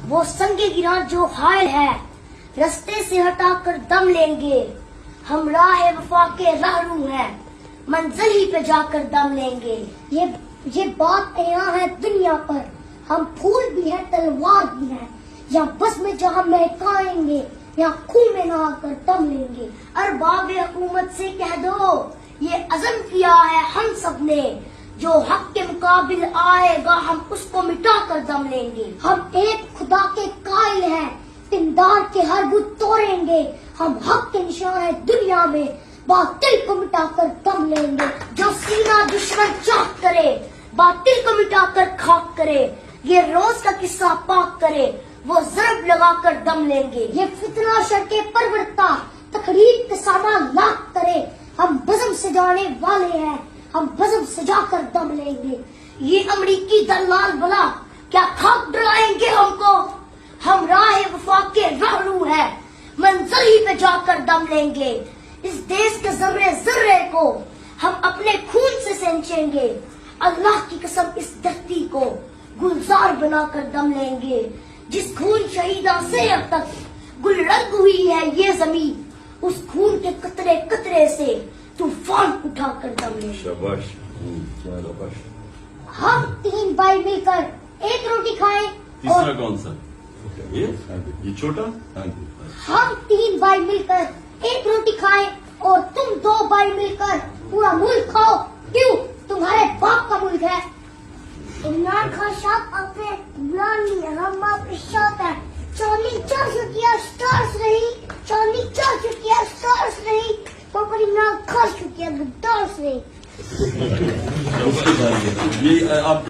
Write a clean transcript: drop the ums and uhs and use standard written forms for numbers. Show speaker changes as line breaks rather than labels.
وہ سنگ گراں جو حائل ہے رستے سے ہٹا کر دم لیں گے. ہم راہ وفا کے راہرو ہیں منزل ہی پہ جا کر دم لیں گے. یہ بات یہاں ہے دنیا پر ہم پھول بھی ہیں تلوار بھی ہیں. یا بس میں جہاں مہکائیں گے یا خون میں نہا کر دم لیں گے. ارباب حکومت سے کہہ دو یہ عزم کیا ہے ہم سب نے جو حق کے مقابل آئے گا ہم اس کو مٹا کر دم لیں گے. ہم ایک خدا کے قائل ہیں پندار کے ہر بت توڑیں گے. ہم حق کے نشان ہیں دنیا میں باطل کو مٹا کر دم لیں گے. جو سینہ دشمن چاک کرے باطل کو مٹا کر خاک کرے یہ روز کا قصہ پاک کرے وہ ضرب لگا کر دم لیں گے. یہ فتنہ شر کے پرورتا تقریب کے سامان لاکھ کرے ہم بزم سجانے والے ہیں ہم بزم سجا کر دم لیں گے. یہ امریکی دلال بلا کیا خاک ڈرائیں گے ہم کو. ہم راہ وفا کے راہرو ہیں منزل ہی پہ جا کر دم لیں گے. اس دیش کے ذرے ذرے کو ہم اپنے خون سے سینچیں گے. اللہ کی قسم اس دھرتی کو گلزار بنا کر دم لیں گے. جس خون شہیدہ سے اب تک گل رنگ ہوئی ہے یہ زمین اس خون کے قطرے قطرے سے طوفان اٹھا کر دم لیں گے.
شاباش.
ہم 3 بھائی مل کر ایک روٹی کھائیں
تیسرا
اور
کون سا؟ یہ چھوٹا.
ہم 3 بھائی مل کر ایک روٹی کھائیں اور تم 2 بھائی مل کر پورا ملک کھاؤ. کیوں تمہارے باپ کا ملک ہے. عمران خان صاحب آپ نے بلا لیا ہم آپ کے ساتھ ہیں. چاندنی 4 شکریہ سٹارز رہی چاندنی 4 شکریہ سٹارز رہی پاپا عمران خان شکریہ گدارز رہی.
یہ آپ